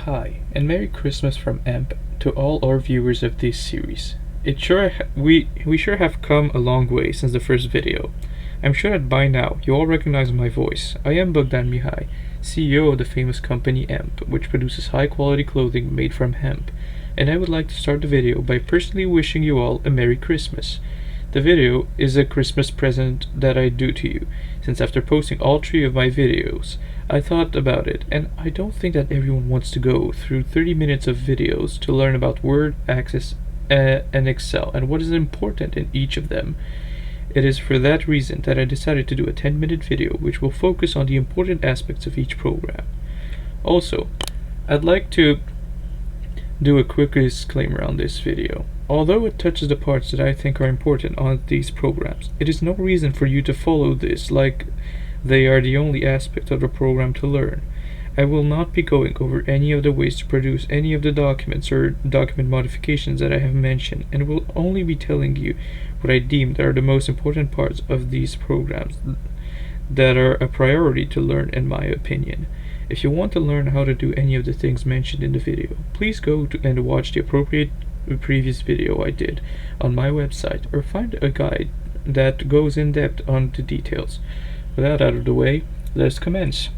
Hi, and Merry Christmas from EMP to all our viewers of this series. We sure have come a long way since the first video. I'm sure that by now you all recognize my voice. I am Bogdan Mihai, CEO of the famous company EMP, which produces high-quality clothing made from hemp, and I would like to start the video by personally wishing you all a Merry Christmas. The video is a Christmas present that I do to you, since after posting all 3 of my videos, I thought about it, and I don't think that everyone wants to go through 30 minutes of videos to learn about Word, Access, and Excel, and what is important in each of them. It is for that reason that I decided to do a 10-minute video which will focus on the important aspects of each program. Also, I'd like to do a quick disclaimer on this video. Although it touches the parts that I think are important on these programs, it is no reason for you to follow this like they are the only aspect of the program to learn. I will not be going over any of the ways to produce any of the documents or document modifications that I have mentioned, and will only be telling you what I deem that are the most important parts of these programs that are a priority to learn in my opinion. If you want to learn how to do any of the things mentioned in the video, please go and watch the appropriate previous video I did on my website, or find a guide that goes in depth on the details. With that out of the way, let's commence.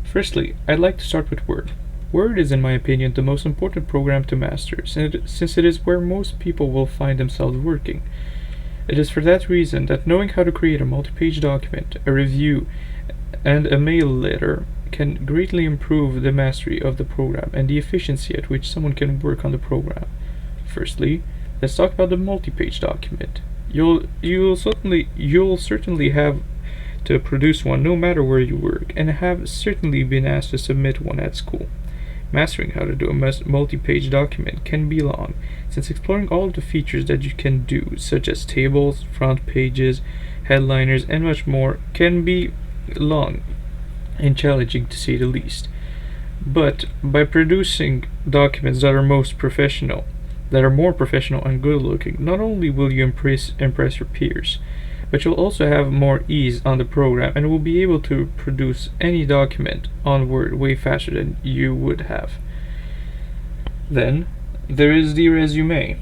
Firstly, I'd like to start with Word. Word is, in my opinion, the most important program to master, since it is where most people will find themselves working. It is for that reason that knowing how to create a multi-page document, a review, and a mail letter can greatly improve the mastery of the program and the efficiency at which someone can work on the program. Firstly, let's talk about the multi-page document. You'll certainly have to produce one no matter where you work, and have certainly been asked to submit one at school. Mastering how to do a multi-page document can be long, since exploring all of the features that you can do, such as tables, front pages, headliners, and much more, can be long and challenging to say the least. But by producing documents that are more professional and good looking, not only will you impress your peers, but you'll also have more ease on the program and will be able to produce any document on Word way faster than you would have. Then there is the resume.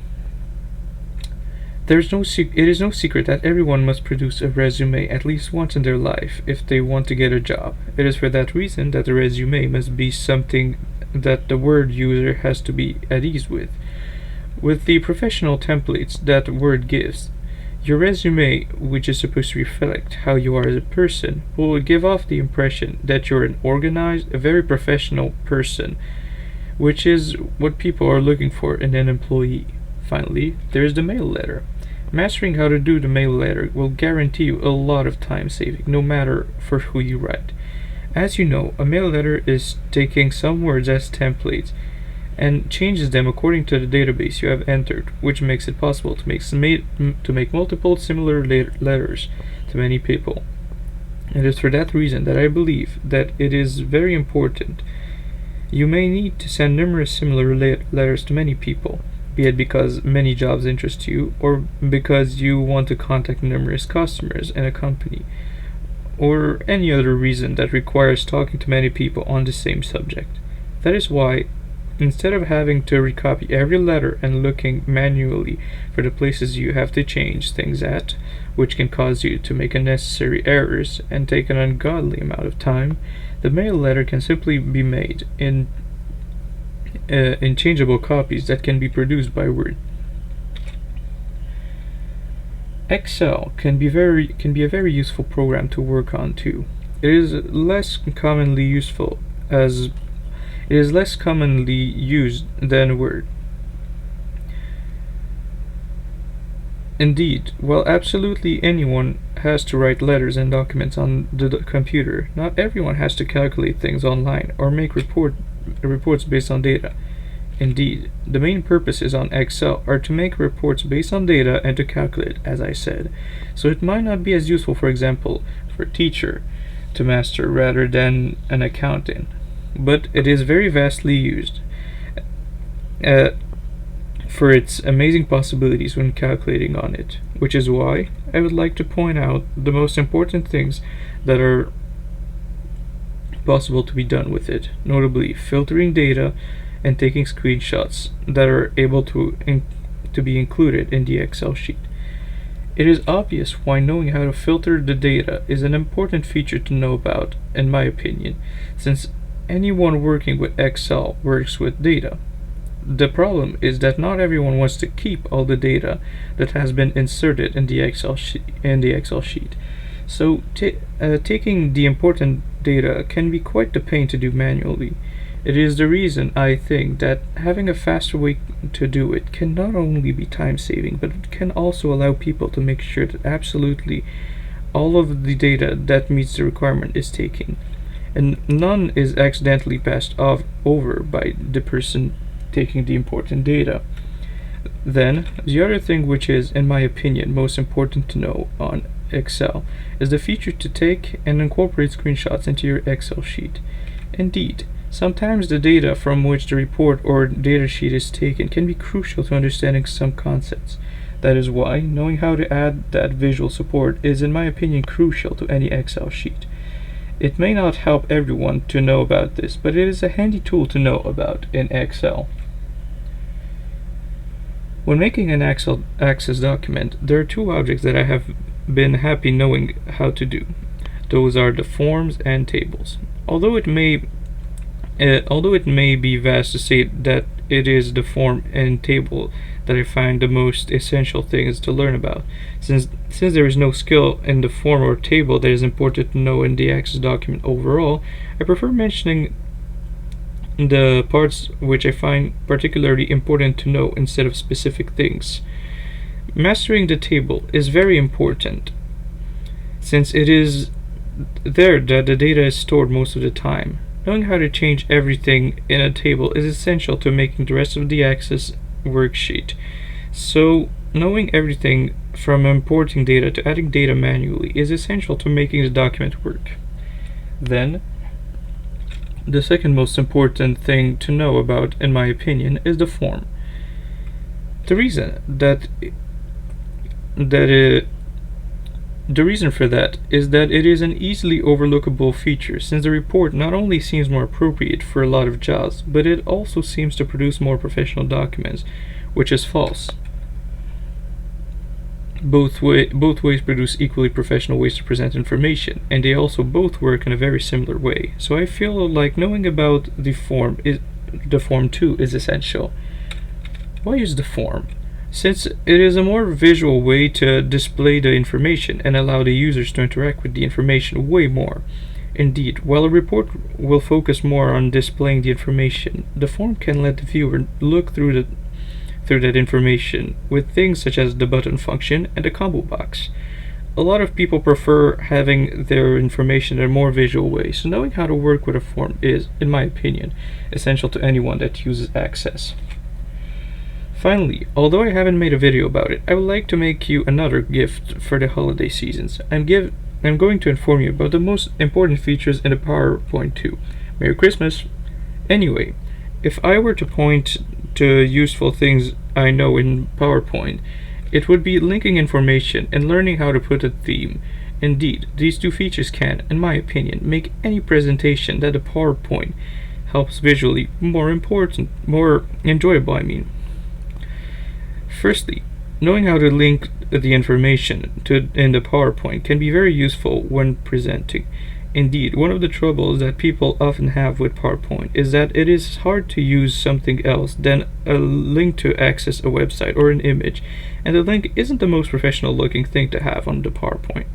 It is no secret that everyone must produce a resume at least once in their life if they want to get a job. It is for that reason that the resume must be something that the Word user has to be at ease with. With the professional templates that Word gives, your resume, which is supposed to reflect how you are as a person, will give off the impression that you're an organized, a very professional person, which is what people are looking for in an employee. Finally, there is the mail letter. Mastering how to do the mail letter will guarantee you a lot of time saving, no matter for who you write. As you know, a mail letter is taking some words as templates and changes them according to the database you have entered, which makes it possible to make multiple similar letters to many people. It is for that reason that I believe that it is very important. You may need to send numerous similar letters to many people, be it because many jobs interest you, or because you want to contact numerous customers in a company, or any other reason that requires talking to many people on the same subject. That is why, instead of having to recopy every letter and looking manually for the places you have to change things at, which can cause you to make unnecessary errors and take an ungodly amount of time, the mail letter can simply be made in changeable copies that can be produced by Word. Excel can be a very useful program to work on too. It is less commonly used than Word. Indeed, while absolutely anyone has to write letters and documents on the computer, not everyone has to calculate things online or make reports based on data. Indeed, the main purposes on Excel are to make reports based on data and to calculate, as I said. So it might not be as useful, for example, for a teacher to master rather than an accountant. But it is very vastly used for its amazing possibilities when calculating on it, which is why I would like to point out the most important things that are possible to be done with it, notably filtering data and taking screenshots that are able to be included in the Excel sheet. It is obvious why knowing how to filter the data is an important feature to know about, in my opinion, since anyone working with Excel works with data. The problem is that not everyone wants to keep all the data that has been inserted in the Excel sheet. So taking the important data can be quite the pain to do manually. It is the reason I think that having a faster way to do it can not only be time saving, but it can also allow people to make sure that absolutely all of the data that meets the requirement is taken, and none is accidentally passed over by the person taking the important data. Then, the other thing which is, in my opinion, most important to know on Excel is the feature to take and incorporate screenshots into your Excel sheet. Indeed, sometimes the data from which the report or data sheet is taken can be crucial to understanding some concepts. That is why knowing how to add that visual support is, in my opinion, crucial to any Excel sheet. It may not help everyone to know about this, but it is a handy tool to know about in Excel. When making an Excel Access document, there are two objects that I have been happy knowing how to do. Those are the forms and tables. Although it may be vast to say that it is the form and table that I find the most essential things to learn about, since there is no skill in the form or table that is important to know in the Access document overall, I prefer mentioning the parts which I find particularly important to know instead of specific things. Mastering the table is very important, since it is there that the data is stored most of the time. Knowing how to change everything in a table is essential to making the rest of the Access worksheet. So, knowing everything from importing data to adding data manually is essential to making the document work. Then, the second most important thing to know about, in my opinion, is the form. The reason for that is that it is an easily overlookable feature, since the report not only seems more appropriate for a lot of jobs, but it also seems to produce more professional documents, which is false. Both ways produce equally professional ways to present information, and they also both work in a very similar way. So I feel like knowing about the form too is essential. Why use the form? Since it is a more visual way to display the information and allow the users to interact with the information way more. Indeed, while a report will focus more on displaying the information, the form can let the viewer look through that information with things such as the button function and the combo box. A lot of people prefer having their information in a more visual way, so knowing how to work with a form is, in my opinion, essential to anyone that uses Access. Finally, although I haven't made a video about it, I would like to make you another gift for the holiday seasons. I'm going to inform you about the most important features in the PowerPoint too. Merry Christmas! Anyway, if I were to point to useful things I know in PowerPoint, it would be linking information and learning how to put a theme. Indeed, these two features can, in my opinion, make any presentation that the PowerPoint helps visually more enjoyable. Firstly, knowing how to link the information in the PowerPoint can be very useful when presenting. Indeed, one of the troubles that people often have with PowerPoint is that it is hard to use something else than a link to access a website or an image, and the link isn't the most professional looking thing to have on the PowerPoint.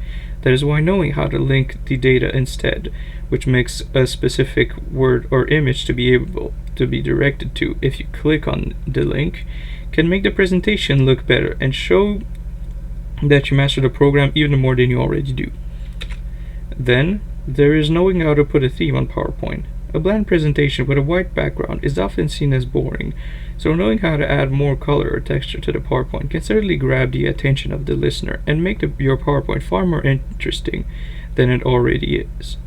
That is why knowing how to link the data instead, which makes a specific word or image to be able to be directed to if you click on the link, can make the presentation look better and show that you master the program even more than you already do. Then, there is knowing how to put a theme on PowerPoint. A bland presentation with a white background is often seen as boring, so knowing how to add more color or texture to the PowerPoint can certainly grab the attention of the listener and make your PowerPoint far more interesting than it already is.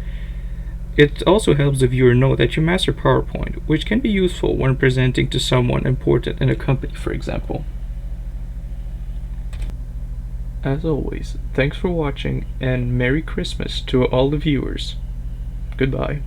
It also helps the viewer know that you master PowerPoint, which can be useful when presenting to someone important in a company, for example. As always, thanks for watching, and Merry Christmas to all the viewers. Goodbye.